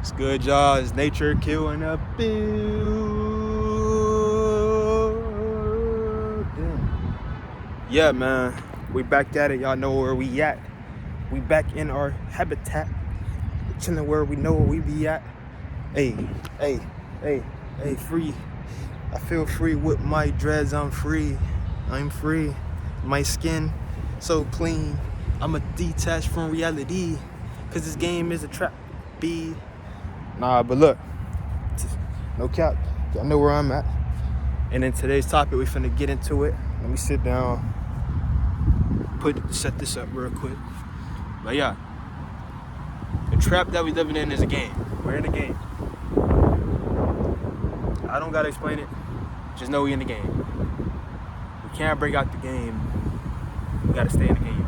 It's good, y'all. It's nature killing a building. Yeah, man. We back at it. Y'all know where we at. We back in our habitat. Chilling where we know where we be at. Hey, free. I feel free with my dreads. I'm free. I'm free. My skin so clean. I'm a detached from reality. Cause this game is a trap. Nah, but look, no cap. Y'all know where I'm at. And in today's topic, we finna get into it. Let me sit down. Set this up real quick. But yeah, the trap that we living in is a game. We're in a game. I don't gotta explain it. Just know we in the game. We can't break out the game. We gotta stay in the game.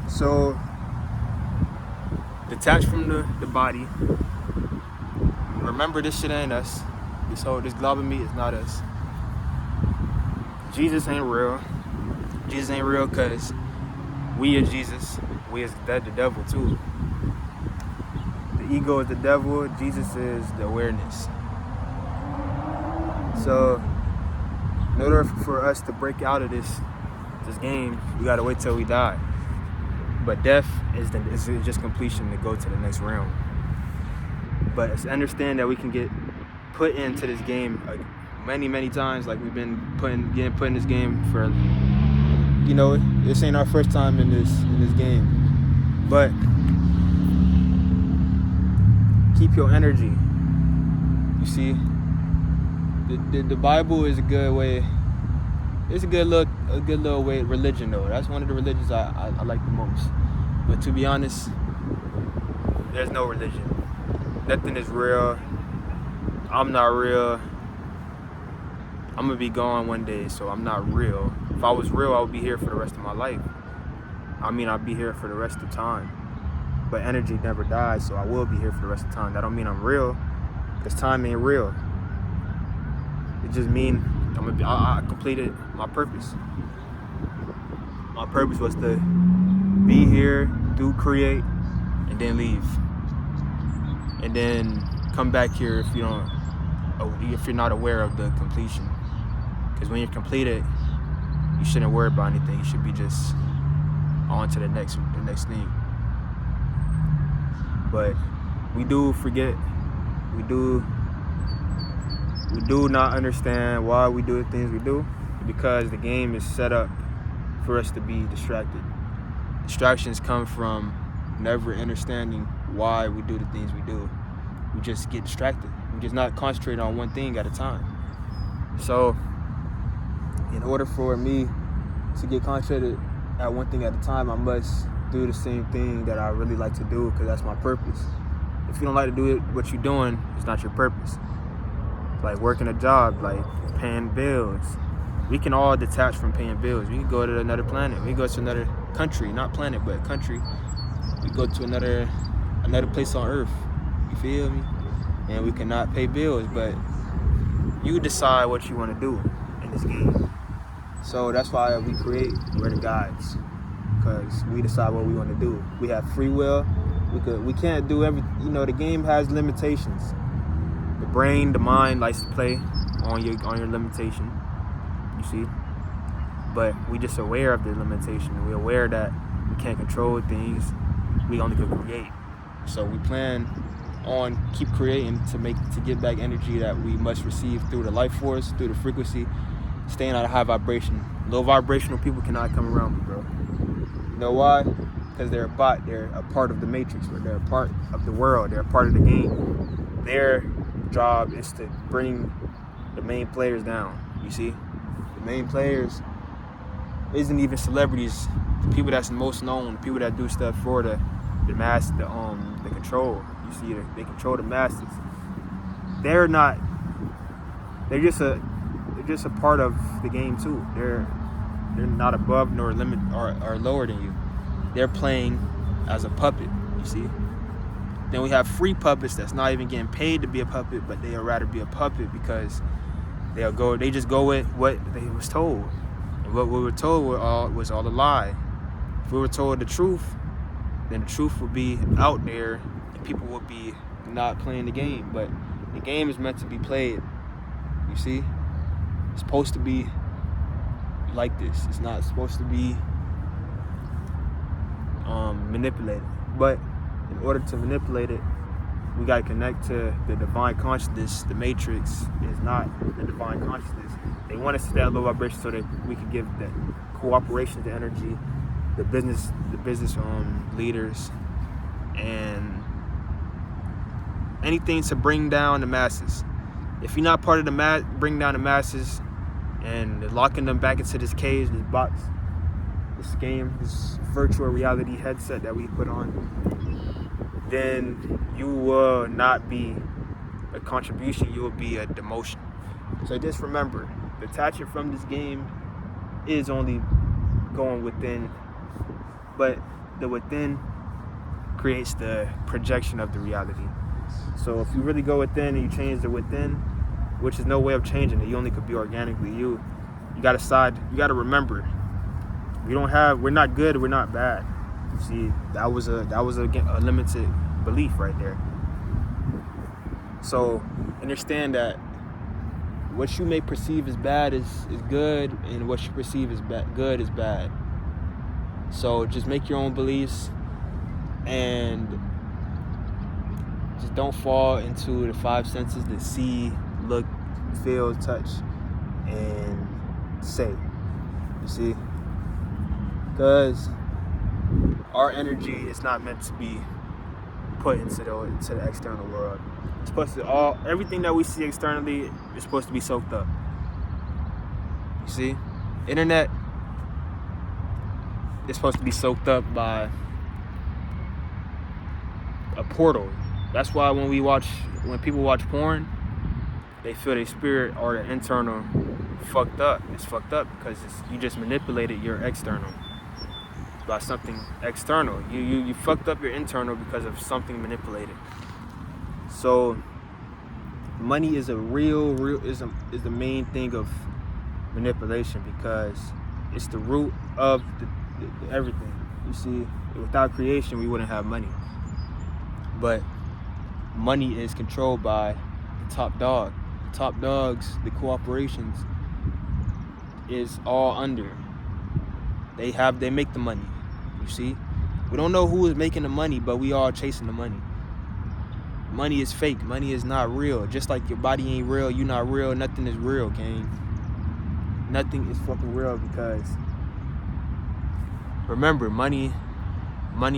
So, detach from the body. Remember, this shit ain't us. This glob of meat is not us. Jesus ain't real. Jesus ain't real because we are Jesus. We is the devil too. The ego is the devil. Jesus is the awareness. So, in order for us to break out of this game, we gotta wait till we die. But death is just completion to go to the next realm. But it's understand that we can get put into this game many times. Like we've been getting put in this game for, this ain't our first time in this game. But keep your energy. You see, the Bible is a good way. It's a good little way. Religion though, that's one of the religions I like the most. But to be honest, there's no religion. Nothing is real. I'm not real. I'm gonna be gone one day, so I'm not real. If I was real, I would be here for the rest of my life. I'd be here for the rest of time. But energy never dies, so I will be here for the rest of time. That don't mean I'm real, because time ain't real. It just means I completed my purpose. My purpose was to be here, create, and then leave. And then come back here if you're not aware of the completion. Because when you're completed, you shouldn't worry about anything. You should be just on to the next thing. But we do forget. We do not understand why we do the things we do, because the game is set up for us to be distracted. Distractions come from never understanding why we do the things we do. We just get distracted. We just not concentrate on one thing at a time. So, in order for me to get concentrated at one thing at a time, I must do the same thing that I really like to do, because that's my purpose. If you don't like to do what you're doing, it's not your purpose. Like working a job, like paying bills. We can all detach from paying bills. We can go to another planet. We can go to another country, not planet, but country. We go to another place on Earth. You feel me? And we cannot pay bills, but you decide what you want to do in this game. So that's why we create. We're the guides, because we decide what we want to do. We have free will. We can't do everything. The game has limitations. The brain, the mind likes to play on your limitation. You see, but we just aware of the limitation. We're aware that we can't control things. We only can create. So we plan on keep creating to get back energy that we must receive through the life force, through the frequency, staying out of high vibration. Low vibrational people cannot come around me, bro. You know why? Because they're a bot. They're a part of the matrix, or they're a part of the world. They're a part of the game. Their job is to bring the main players down. You see, the main players isn't even celebrities. The people that's the most known, the people that do stuff for the mass, the control. You see, they control the masses. They're just a part of the game too. They're not above nor limit or lower than you. They're playing as a puppet. You see. Then we have free puppets that's not even getting paid to be a puppet, but they'd rather be a puppet because they just go with what they was told. And what we were told was all a lie. If we were told the truth, then the truth would be out there people would be not playing the game. But the game is meant to be played. You see? It's supposed to be like this. It's not supposed to be manipulated. But in order to manipulate it, we got to connect to the divine consciousness. The Matrix is not the divine consciousness. They want us to stay at low vibration so that we can give the cooperation, the energy, the business leaders, and anything to bring down the masses. If you're not part of the bring down the masses and locking them back into this cage, this box, this game, this virtual reality headset that we put on, then you will not be a contribution, you will be a demotion. So just remember, detaching from this game is only going within, but the within creates the projection of the reality. So if you really go within and you change the within, which is no way of changing it, you only could be organically you gotta remember, we're not good, we're not bad. See, that was a limited belief right there. So understand that what you may perceive as bad is good, and what you perceive as good is bad. So just make your own beliefs and just don't fall into the five senses that see, look, feel, touch, and say. You see? Because our energy is not meant to be put into the external world. It's supposed to everything that we see externally is supposed to be soaked up. You see? Internet is supposed to be soaked up by a portal. That's why when people watch porn, they feel their spirit or their internal fucked up. It's fucked up because you just manipulated your external by something external. You fucked up your internal because of something manipulated. So money is is the main thing of manipulation, because it's the root of the everything. You see, without creation we wouldn't have money. But money is controlled by the top dog. The top dogs, the corporations, is all under. They make the money. You see? We don't know who is making the money, but we all chasing the money. Money is fake. Money is not real. Just like your body ain't real, you not real, nothing is real, gang. Nothing is fucking real, because remember, money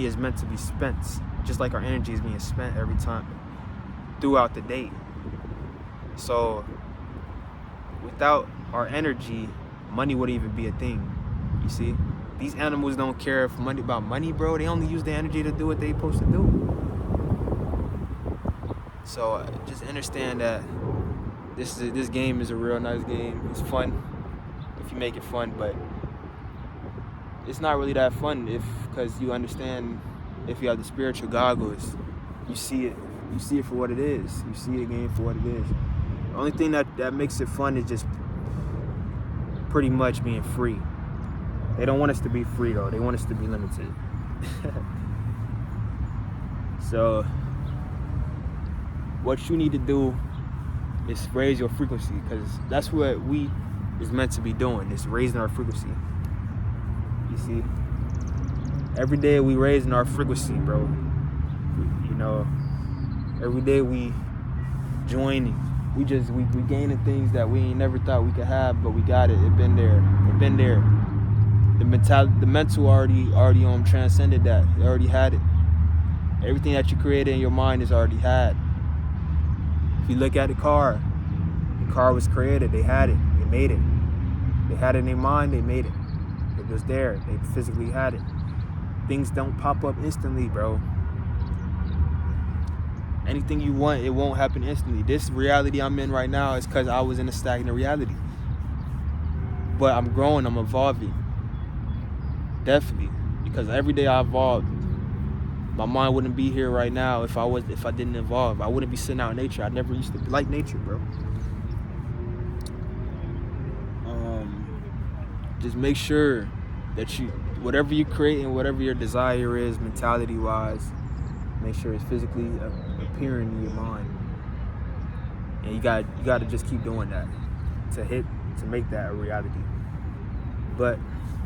is meant to be spent. Just like our energy is being spent every time throughout the day. So without our energy, money wouldn't even be a thing. You see? These animals don't care about money, bro. They only use the energy to do what they're supposed to do. So just understand that this game is a real nice game. It's fun if you make it fun, but it's not really that fun because you understand, if you have the spiritual goggles, you see it for what it is. You see the game for what it is. The only thing that makes it fun is just pretty much being free. They don't want us to be free though. They want us to be limited. So what you need to do is raise your frequency, because that's what we is meant to be doing, is raising our frequency. You see? Every day we raising our frequency, bro. You know, every day we joining. We gaining things that we ain't never thought we could have, but we got it. It been there. The mental already transcended that. It already had it. Everything that you created in your mind is already had. If you look at the car was created. They had it. They made it. They had it in their mind. They made it. It was there. They physically had it. Things don't pop up instantly, bro. Anything you want, it won't happen instantly. This reality I'm in right now is because I was in a stagnant reality. But I'm growing, I'm evolving. Definitely. Because every day I evolved. My mind wouldn't be here right now if I didn't evolve. I wouldn't be sitting out in nature. I never used to like nature, bro. Just make sure that whatever you create and whatever your desire is, mentality-wise, Make sure it's physically appearing in your mind. And you got to just keep doing that to make that a reality. But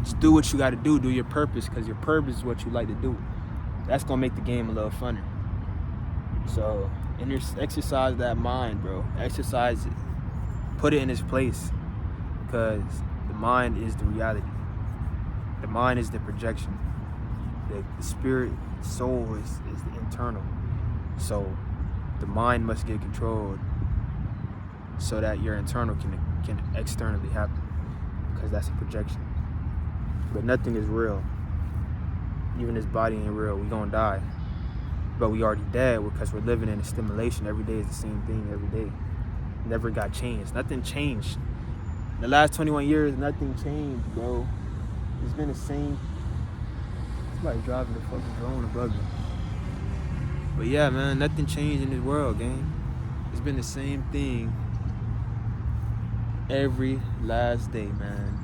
just do what you got to do. Do your purpose, because your purpose is what you like to do. That's gonna make the game a little funner. So, exercise that mind, bro. Exercise it. Put it in its place, because the mind is the reality. The mind is the projection. The spirit, soul is the internal. So, the mind must get controlled so that your internal can externally happen, because that's a projection. But nothing is real. Even this body ain't real. We gonna die, but we already dead because we're living in a stimulation. Every day is the same thing. Every day never got changed. Nothing changed. In the last 21 years, nothing changed, bro. It's been the same. Somebody driving the fucking drone above me. But yeah, man, nothing changed in this world, gang. It's been the same thing every last day, man.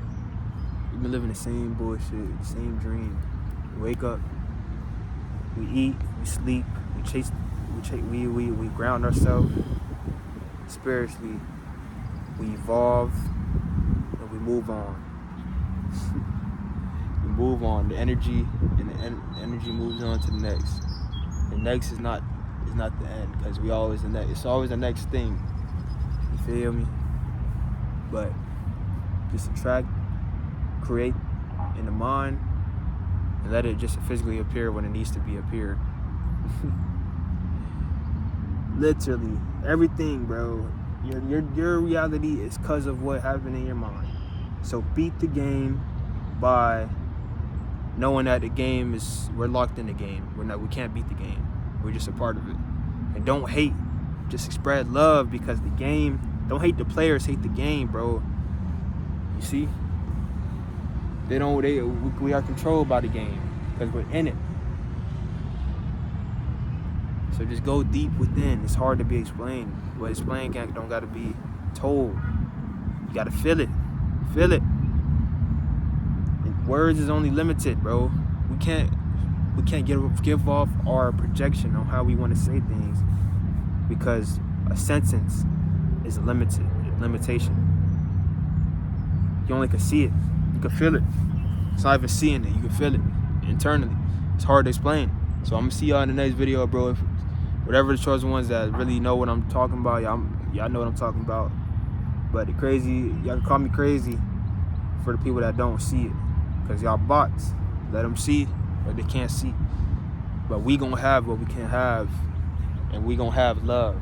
We've been living the same bullshit, the same dream. We wake up, we eat, we sleep, we ground ourselves spiritually, we evolve, and we move on. We move on. The energy and the energy moves on to the next. The next is not the end, because we always the next. It's always the next thing. You feel me? But just attract, create in the mind, and let it just physically appear when it needs to be appeared. Literally everything, bro. Your reality is because of what happened in your mind. So beat the game by knowing that the game is, we're locked in the game. We can't beat the game. We're just a part of it. And don't hate. Just spread love, because the game, don't hate the players, hate the game, bro. You see? We are controlled by the game because we're in it. So just go deep within. It's hard to be explained. But explain don't gotta be told. You gotta feel it. Feel it. And words is only limited, bro. We can't give off our projection on how we want to say things, because a sentence is a limitation. You only can see it. You can feel it. It's not even seeing it. You can feel it internally. It's hard to explain. So I'm gonna see y'all in the next video, bro. If whatever the chosen ones that really know what I'm talking about, y'all know what I'm talking about. But the crazy, y'all can call me crazy for the people that don't see it, because y'all bots. Let them see what they can't see. But we gonna have what we can have, and we gonna have love,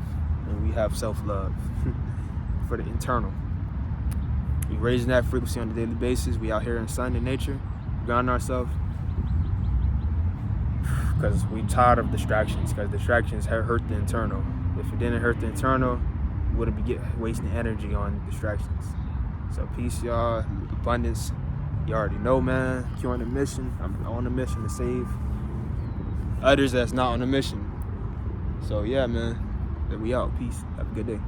and we have self-love for the internal. We raising that frequency on a daily basis. We out here in sun and nature, grounding ourselves, because we tired of distractions, because distractions hurt the internal. If it didn't hurt the internal, we wouldn't be wasting energy on distractions. So peace, y'all. Abundance. You already know, man. You're on a mission. I'm on a mission to save others that's not on a mission. So yeah, man. Then we out. Peace. Have a good day.